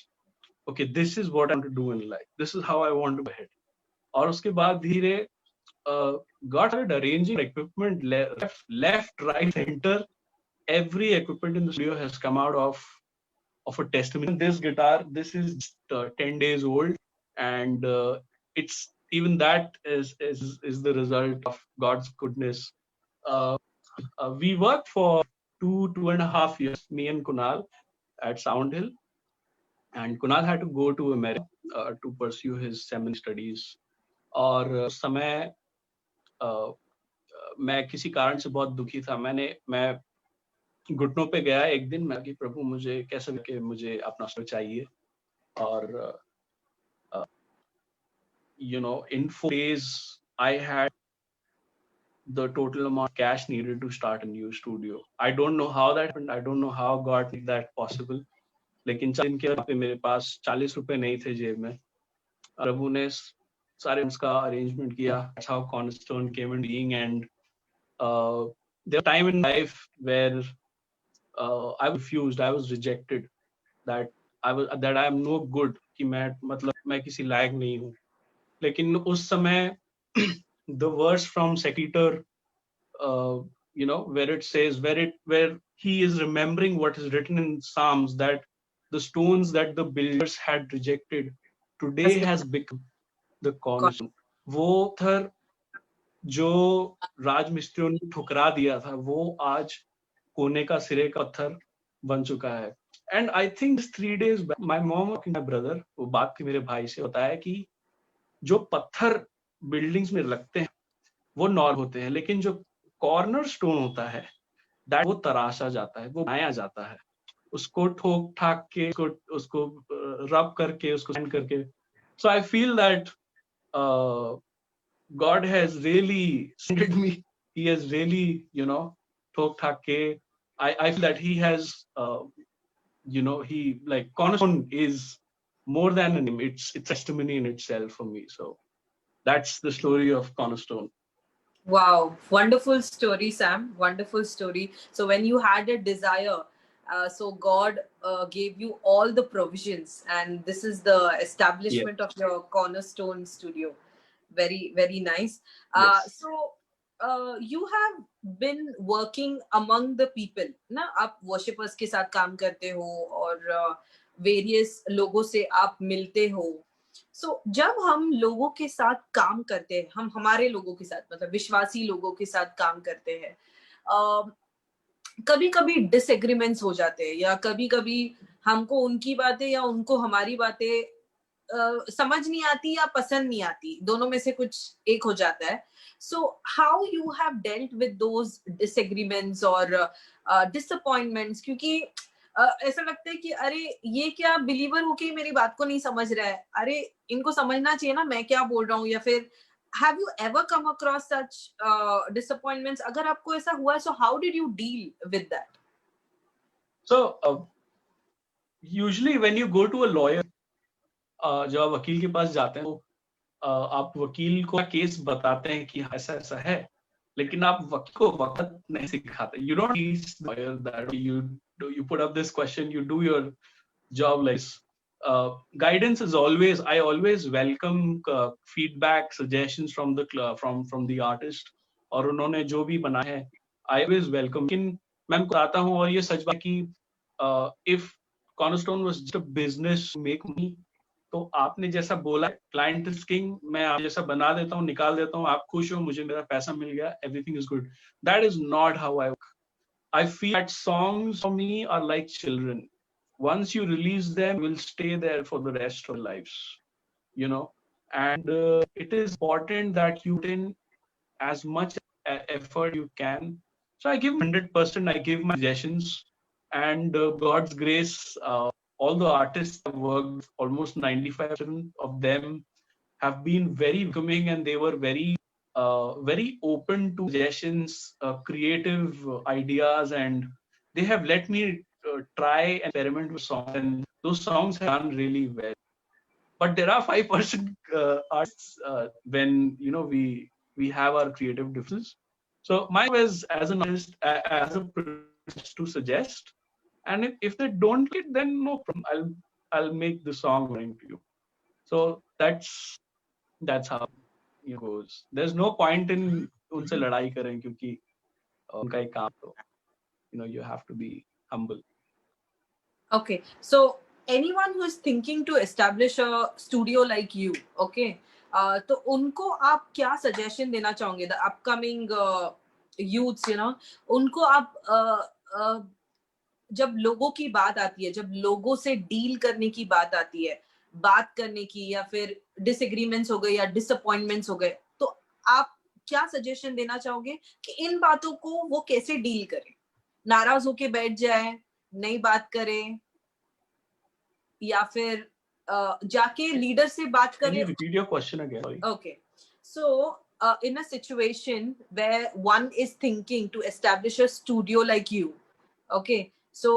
C: Okay, this is what I want to do in life. This is how I want to go ahead. और उसके बाद धीरे God started arranging equipment left, right, center. Every equipment in the studio has come out of a testimony. This guitar, this is 10 days old, and it's even that is the result of God's goodness. We worked for 2.5 years, me and Kunal, at Soundhill. And Kunal had to go to America to pursue his seminary studies. और उस समय मैं किसी कारण से बहुत दुखी था। मैं घुटनों पे गया एक दिन, मैं कि प्रभु मुझे कैसे कि मुझे अपना स्टूडियो चाहिए। और in 4 days I had the total amount of cash needed to start a new studio. I don't know how that happened. I don't know how God made that possible. लेकिन 4 दिन के बाद मेरे पास 40 रुपए नहीं थे जेब में। प्रभु ने सारे उसका अरेंजमेंट किया। That's how Cornerstone came into being, and there was a time in life where I was refused, I was rejected, that I am no good, कि मैं किसी लायक नहीं हूँ। लेकिन उस समय the verse from 2 Peter, where it says, where he is remembering what is written in Psalms, that the stones that the builders had rejected today has become the cornerstone, वो पत्थर जो राजमिस्त्रियों ने ठुकरा दिया था, वो आज कोने का सिरे का पत्थर बन चुका है. And I think 3 days my mom my brother, वो बात की मेरे भाई से बताया कि जो पत्थर बिल्डिंग्स में लगते हैं वो नॉर्मल होते हैं, लेकिन जो कॉर्नर स्टोन होता है दैट वो तराशा जाता है, वो बनाया जाता है, उसको ठोक ठाक के, उसको रब करके, उसको स्टैंड करके. So I feel that God has really sent me. He has really, ठोक ठाक के. I feel that he has, he like Cornerstone is more than a name. It's testimony in itself for me. So that's the story of Cornerstone.
A: Wow, wonderful story, Sam. Wonderful story. So when you had a desire, so God gave you all the provisions, and this is the establishment of your Cornerstone Studio. Very, very nice.
C: Yes.
A: So you have been working among the people, ना? आप worshippers के साथ काम करते हो और various लोगों से आप मिलते हो. So, जब हम लोगों के साथ काम करते हैं, हम हमारे लोगों के साथ, मतलब विश्वासी लोगों के साथ काम करते हैं, कभी कभी डिसएग्रीमेंट्स हो जाते हैं, या कभी कभी हमको उनकी बातें या उनको हमारी बातें समझ नहीं आती या पसंद नहीं आती, दोनों में से कुछ एक हो जाता है. So how you have dealt with those disagreements और डिसअपॉइंटमेंट्स, क्योंकि ऐसा लगता है कि अरे ये क्या बिलीवर होके मेरी बात को नहीं समझ रहा है, अरे इनको समझना चाहिए ना मैं क्या बोल रहा हूँ, या फिर have you ever come across such disappointments? अगर आपको ऐसा हुआ है, so how did you deal with that?
C: So usually when you go to a lawyer, जब आप वकील के पास जाते हैं तो आप वकील को केस बताते हैं कि ऐसा ऐसा है, लेकिन आप वकील को वक्त नहीं सिखाते. You don't teach the lawyer that you put up this question, you do your job like this. Guidance is always, I always welcome feedback, suggestions from the artist, और उन्होंने जो भी बना है I always welcome. लेकिन मैं आपको बताता हूँ, और ये सच बात कि if Cornerstone was just a business to make money, तो आपने जैसा बोला क्लाइंट इज किंग, मैं आप जैसा बना देता हूँ, निकाल देता हूँ, आप खुश हो, मुझे मेरा पैसा मिल गया, everything is good. That is not how I work. I feel that songs for me are like children. Once you release them, will stay there for the rest of lives, and it is important that you put in as much effort you can. So I give 100%, I give my suggestions, and God's grace, all the artists I've worked with, almost 95% of them have been very welcoming, and they were very open to suggestions, creative ideas, and they have let me try and experiment with songs, and those songs have done really well. But there are 5% artists when we have our creative differences. So my was as an artist, as a producer, to suggest, and if they don't get, then no problem, I'll make the song according to you. So that's how it goes. There's no point in उनसे लड़ाई करें, क्योंकि उनका एक काम, तो you have to be humble.
A: Okay, so anyone who is thinking to establish a studio like you, okay, तो उनको आप क्या सजेशन देना चाहोगे, the upcoming youths, उनको आप जब लोगों की बात आती है, जब लोगों से डील करने की बात आती है, बात करने की, या फिर डिसएग्रीमेंट्स हो गए या डिसअपॉइंटमेंट्स हो गए, तो आप क्या सजेशन देना चाहोगे कि इन बातों को वो कैसे डील करें? नाराज होके बैठ जाए, नहीं बात करें, या फिर जाके लीडर से बात करें?
C: Can you repeat your question again? Sorry.
A: Okay, so in a situation where one is thinking to establish a studio like you, okay, so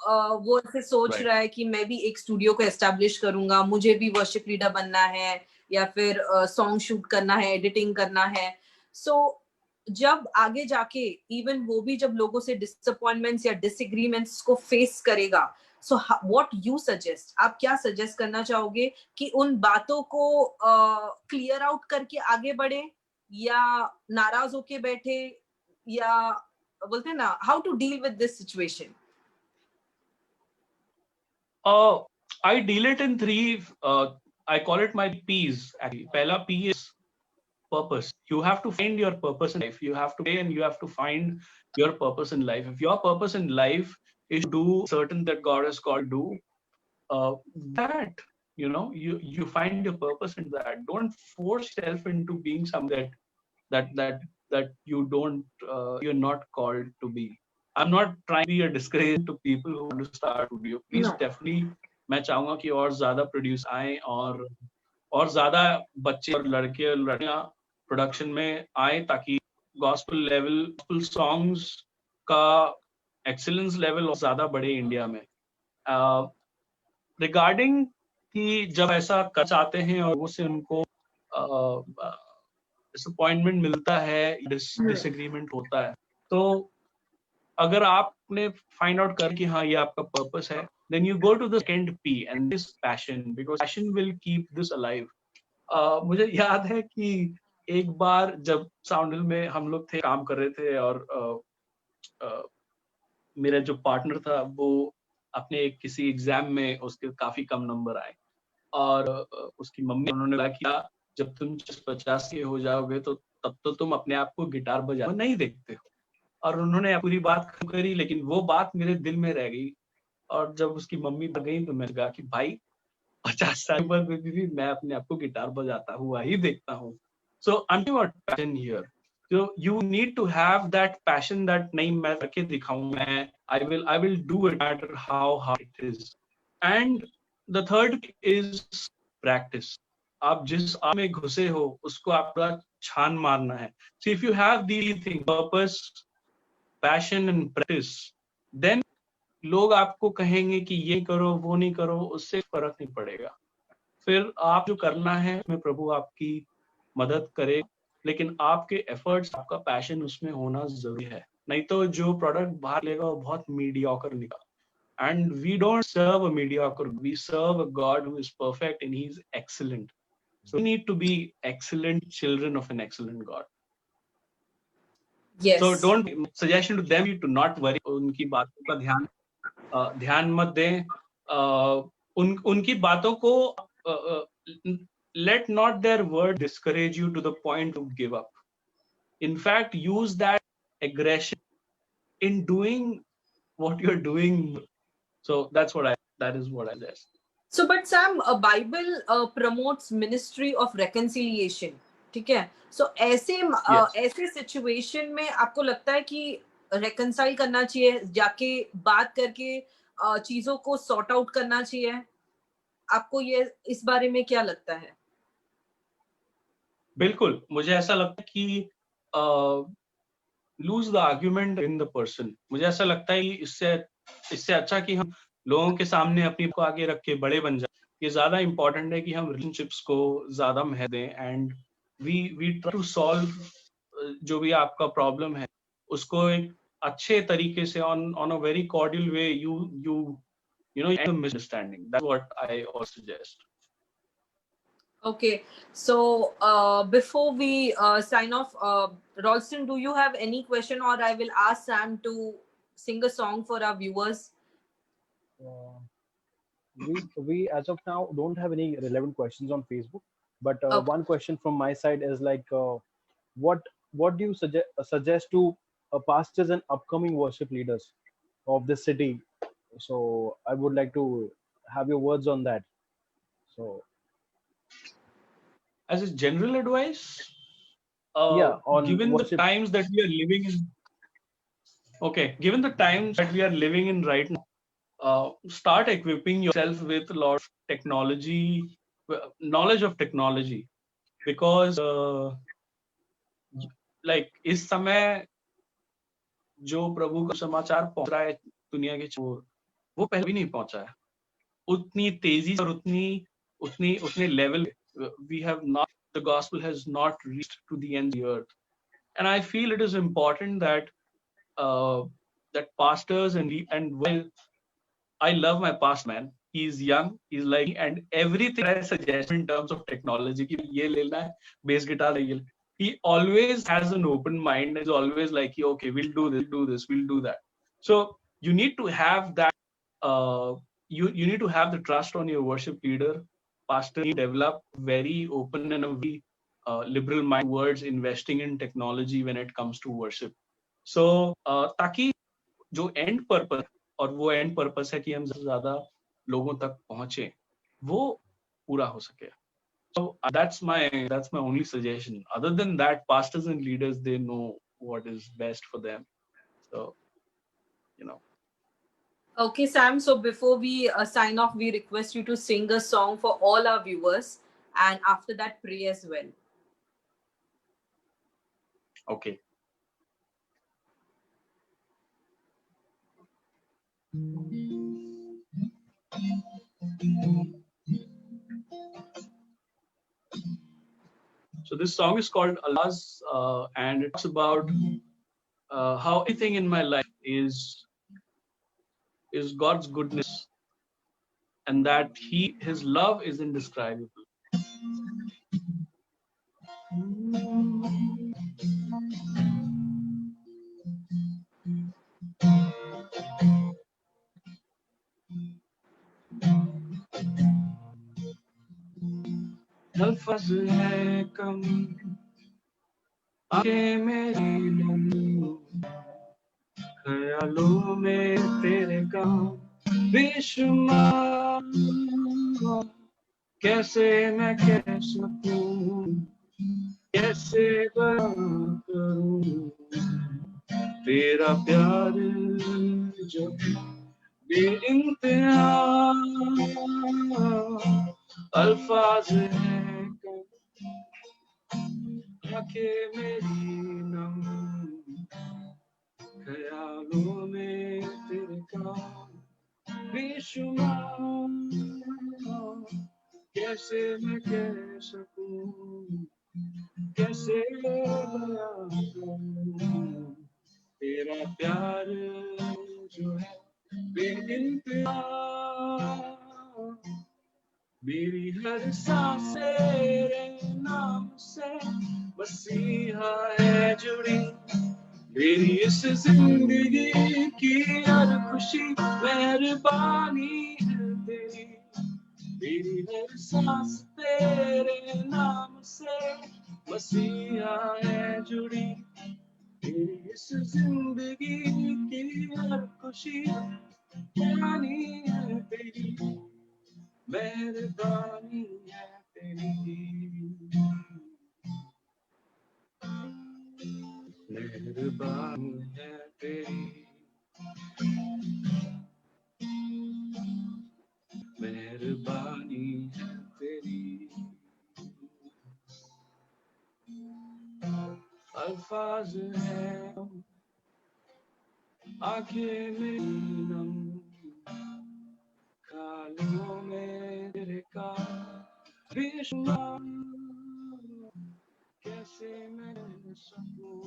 A: वो ऐसे सोच
C: Right.
A: रहा है कि मैं भी एक स्टूडियो को एस्टैब्लिश करूंगा, मुझे भी वर्शिप लीडर बनना है, या फिर सॉन्ग शूट करना है, एडिटिंग करना है. सो जब आगे जाके इवन वो भी जब लोगों से डिसअपॉइंटमेंट्स या डिसएग्रीमेंट्स को फेस करेगा, सो व्हाट यू सजेस्ट, आप क्या सजेस्ट करना चाहोगे कि उन बातों को क्लियर आउट करके आगे बढ़े, या नाराज होके बैठे, या बोलते हैं ना, how to deal with this situation?
C: I deal it in I call it my P's actually. Pehla P is purpose. You have to find your purpose in life. You have to pray and you have to find your purpose in life. If your purpose in life is to do certain that God has called to do, that you find your purpose in that. Don't force yourself into being something that you don't you're not called to be. I'm not trying to be a discouragement to people who want to start studio. Please
A: No.
C: definitely मैं चाहूंगा कि और ज्यादा produce आए और ज्यादा बच्चे और लड़के और लड़कियां प्रोडक्शन में आए ताकि गॉस्पेल सॉन्ग्स का एक्सीलेंस लेवल और ज्यादा बढ़े इंडिया में. रिगार्डिंग कि जब ऐसा कर चाहते हैं और वो से उनको डिसअपॉइंटमेंट मिलता है, डिसएग्रीमेंट होता है, तो अगर आपने फाइंड आउट कर कि हाँ ये आपका पर्पस है, then you go to the second P and this passion, because passion will keep this alive. मुझे याद है कि एक बार जब साउंड हिल में हम लोग थे, काम कर रहे थे और मेरा जो पार्टनर था वो अपने किसी एग्जाम में उसके काफी कम नंबर आए और उसकी मम्मी उन्होंने कहा कि जब तुम 50 के हो जाओगे तो तब तो तुम अपने आप को गिटार बजाना नहीं देखते हो. और उन्होंने पूरी बात करी, लेकिन वो बात मेरे दिल में रह गई. और जब उसकी मम्मी भाग गई तो मैंने कहा कि भाई 50 साल पर भी मैं अपने आप को गिटार बजाता हुआ ही देखता हूँ. So I am about passion here. So you need to have that passion that नहीं मैं करके दिखाऊं, मैं I will do it no matter how hard it is. And the third is practice. आप जिस आप में घुसे हो उसको आपका छान मारना है. So if you have these things, purpose, passion and practice, then लोग आपको कहेंगे कि ये करो वो नहीं करो, उससे फर्क नहीं पड़ेगा. फिर आप जो करना है उसमें प्रभु आपकी मदद करे, लेकिन आपके एफर्ट्स, आपका पैशन उसमें होना जरूरी है. नहीं तो जो प्रोडक्ट बाहर लेगा वो बहुत मीडियोकर निकलेगा. And we don't serve a mediocre, we serve a God who is perfect and he's excellent. So we need to be excellent children of an excellent God.
A: Yes.
C: So don't, suggestion to them to not worry. उनकी बातों का ध्यान मत दें. उनकी बातों को let not their word discourage you to the point to give up. In fact, use that aggression in doing what you're doing. So that is what I suggest.
A: So, but Sam, Bible promotes ministry of reconciliation. ठीक है. So ऐसे situation में आपको लगता है कि reconcile करना चाहिए, जाके बात करके चीजों को sort out करना चाहिए? आपको ये इस बारे में क्या लगता है?
C: बिल्कुल, मुझे ऐसा लगता है कि lose the argument in the person. मुझे ऐसा लगता है इससे अच्छा कि हम लोगों के सामने अपनी को आगे रख के बड़े बन जाए. ये ज्यादा इम्पोर्टेंट है कि हम रिलेशनशिप्स को ज्यादा महत्व दें and we try to solve जो भी आपका प्रॉब्लम है उसको एक अच्छे तरीके से on a very cordial way. You know the misunderstanding. That's what I also suggest.
A: Okay, so before we sign off, Ralston, do you have any question, or I will ask Sam to sing a song for our viewers?
B: We as of now don't have any relevant questions on Facebook, but
A: Okay.
B: one question from my side is like, what do you suggest to pastors and upcoming worship leaders of the city? So I would like to have your words on that. So
C: as a general advice,
B: on
C: given
B: worship.
C: the times that we are living in, given the times that we are living in right now, start equipping yourself with a lot of technology, knowledge of technology, because like इस समय जो प्रभु का समाचार पहुंच रहा है दुनिया के छोर, वो पहले भी नहीं पहुंचा है उतनी तेजी और उतने level. We have not, the gospel has not reached to the end of the earth, and I feel it is important that that pastors and while I love my pastor, man, he's young, he's like, and everything I suggest in terms of technology, ki ye lena hai, bass guitar, he always has an open mind. Is always like, okay, we'll do this, we'll do that. So you need to have that. You need to have the trust on your worship leader, pastor develop very open and a very liberal mind towards investing in technology when it comes to worship. So ताकि जो end purpose और वो end purpose है कि हम ज़्यादा लोगों तक पहुँचे, वो पूरा हो सके. So that's my only suggestion. Other than that, pastors and leaders, they know what is best for them. So, you know.
A: Okay, Sam. So before we sign off, we request you to sing a song for all our viewers, and after that, pray as well.
C: Okay. So this song is called Allah's, and it's about how everything in my life is God's goodness, and that His love is indescribable. Alfaaz है कम आंखें मेरी नम ख्यालों में तेरे काम बेशुमार कैसे मैं कह सकूं कैसे बयां करूं तेरा प्यार जो बेइंतहा अल्फाज है आंखें मेरी नम ख्यालों में तेरे काम बेशुमार कैसे मैं कह सकूं कैसे बयां करूं तेरा प्यार जो है बेइंतहा मेरी हर सांस तेरे नाम से मसीहा है जुड़ी मेरी इस जिंदगी की हर खुशी मेहरबानी है तेरी मेरी हर सांस तेरे नाम से मसीहा है जुड़ी मेरी इस जिंदगी की हर खुशी मेहरबानी है तेरी मेहरबानी है तेरी मेहरबानी है तेरी मेहरबानी है तेरी अल्फाज है आंखें मेरी नम ख्यालों में तेरे का बेशुमार कैसे मैं सकूं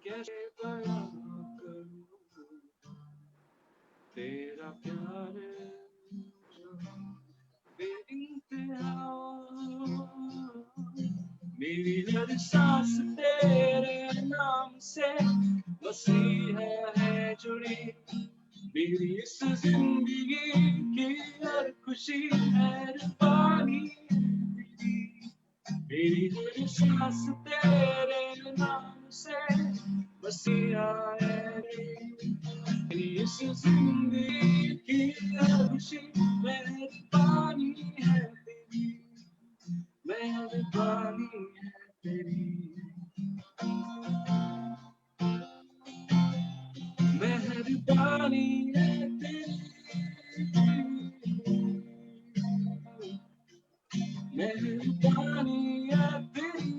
C: कैसे बयां करूं तेरा प्यार जो बेइंतहा मेरी हर सांस तेरे नाम से मसीहा है जुड़ी मेरी इस जिंदगी की हर खुशी मेहरबानी मेरी हर सांस तेरे नाम से मसीहा है मेरी इस जिंदगी की हर खुशी मेहरबानी है तेरी मेहरबानी है तेरी मेहरबानी है तेरी मेहरबानी है तेरी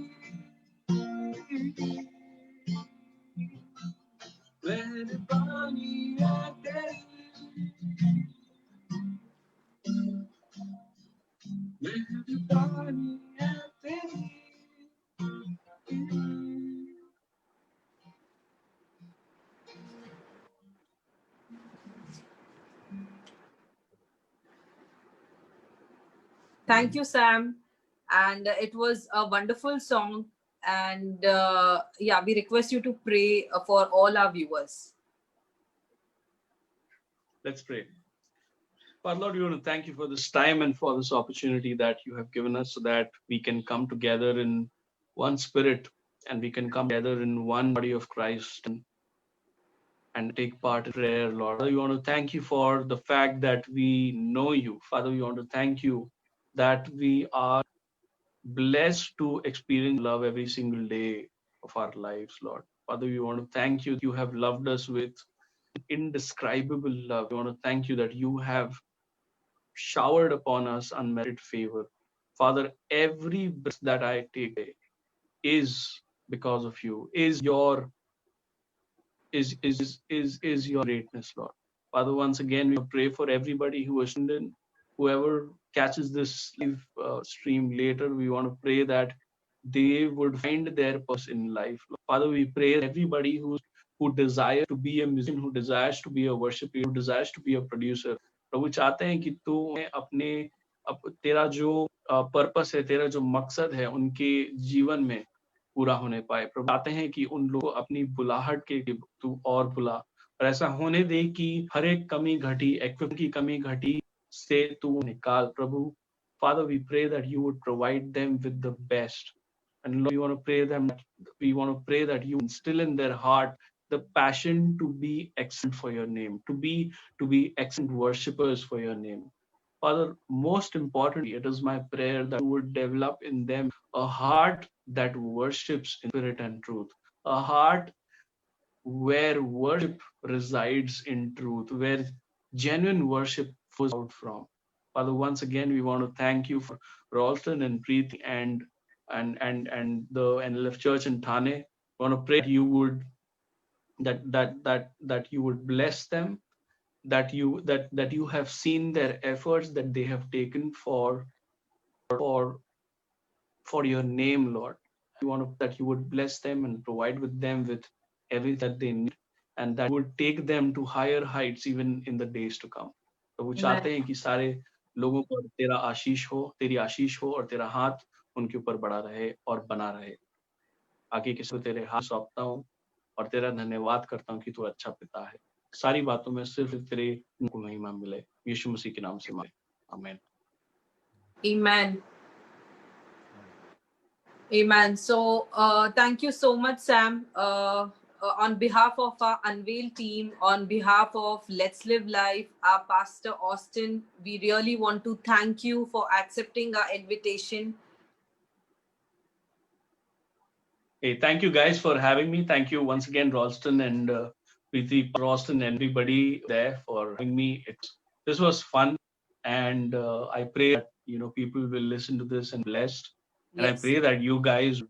C: मेहरबानी है तेरी मेहरबानी है तेरी
A: Thank you, Sam. And it was a wonderful song. And yeah, we request you to pray for all our viewers.
C: Let's pray. Father Lord, we want to thank you for this time and for this opportunity that you have given us so that we can come together in one spirit and we can come together in one body of Christ and take part in prayer, Lord. Father, we want to thank you for the fact that we know you. Father, we want to thank you that we are blessed to experience love every single day of our lives, Lord. Father, we want to thank you. You have loved us with indescribable love. We want to thank you that you have showered upon us unmerited favor. Father, every breath that I take is because of you, is your greatness, Lord. Father, once again, we pray for everybody who is tuned in, whoever catches this live stream later. We want to pray that they would find their purpose in life. Father, we pray everybody who desires to be a musician, who desires to be a worshiper, who desires to be a producer. प्रभु चाहते हैं कि तू अपने तेरा जो purpose है, तेरा जो मकसद है उनके जीवन में पूरा होने पाए। प्रभु चाहते हैं कि उन लोगों अपनी बुलाहट के तू और बुला, और ऐसा होने दे कि हर एक कमी घटी, इक्विपमेंट की कमी घटी से तू निकाल। प्रभु, Father, we pray that you would provide them with the best. And Lord, we want to pray that you instill in their heart the passion to be excellent for your name, to be excellent worshippers for your name. Father, most importantly, it is my prayer that you would develop in them a heart that worships in spirit and truth, a heart where worship resides in truth, where genuine worship flows out from. Father, once again, we want to thank you for Ralston and Preeti and the NLF Church in Thane. We want to pray that you would that you would bless them, that you have seen their efforts that they have taken for your name, Lord. We want that you would bless them and provide with them with everything that they need, and that would take them to higher heights even in the days to come. तो वो चाहते हैं कि सारे लोगों पर तेरा आशीष हो, तेरी आशीष हो और तेरा हाथ उनके ऊपर बड़ा रहे और बना रहे। आगे किसी को तेरे हाथ सौंपता हूँ और तेरा धन्यवाद करता हूँ कि तू अच्छा पिता है। सारी बातों में सिर्फ तेरे को महिमा मिले, यीशु मसीह के नाम से मांगे, आमीन।
A: Amen. Amen. So, thank you so much, Sam. On behalf of our Unveil team, on behalf of Let's Live Life, our Pastor Austin, we really want to thank you for accepting our invitation.
C: Hey, thank you guys for having me. Thank you once again, Ralston and Preeti, Ralston, and everybody there for having me. This was fun, and I pray that people will listen to this and blessed. And
A: Yes.
C: I pray that you guys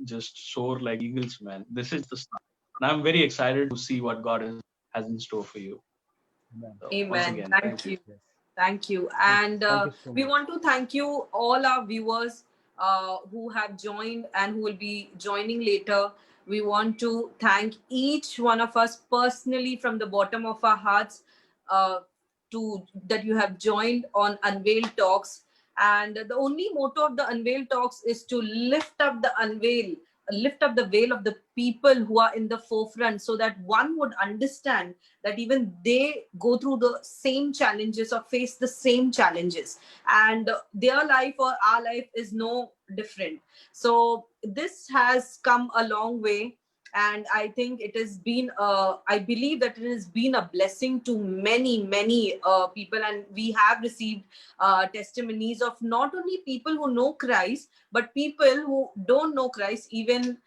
C: just soar like eagles, man. This is the start, and I'm very excited to see what God has in store for you. So,
A: Amen.
C: once again,
A: Thank you. Thank you. And
B: Thank you so
A: we
B: much.
A: want to thank you, all our viewers who have joined and who will be joining later. We want to thank each one of us personally from the bottom of our hearts that you have joined on Unveil Talks. And the only motto of the Unveil Talks is to lift up the veil of the people who are in the forefront, so that one would understand that even they go through the same challenges or face the same challenges, and their life or our life is no different. So this has come a long way, and I think it has been I believe that it has been a blessing to many people, and we have received testimonies of not only people who know Christ, but people who don't know Christ. Even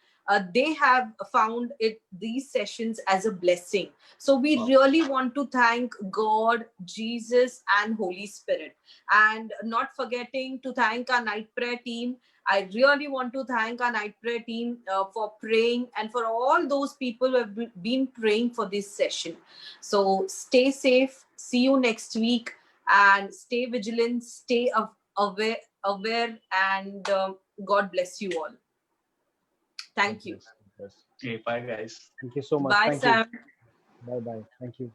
A: they have found these sessions as a blessing. So we really want to thank God, Jesus, and Holy Spirit, and not forgetting to thank our night prayer team. I really want to thank our night prayer team for praying, and for all those people who have been praying for this session. So stay safe. See you next week, and stay vigilant, stay aware, and God bless you all. Thank you.
C: Okay, bye guys.
B: Thank you so much.
A: Bye,
B: Thank
A: Sam.
B: you. Bye bye. Thank you.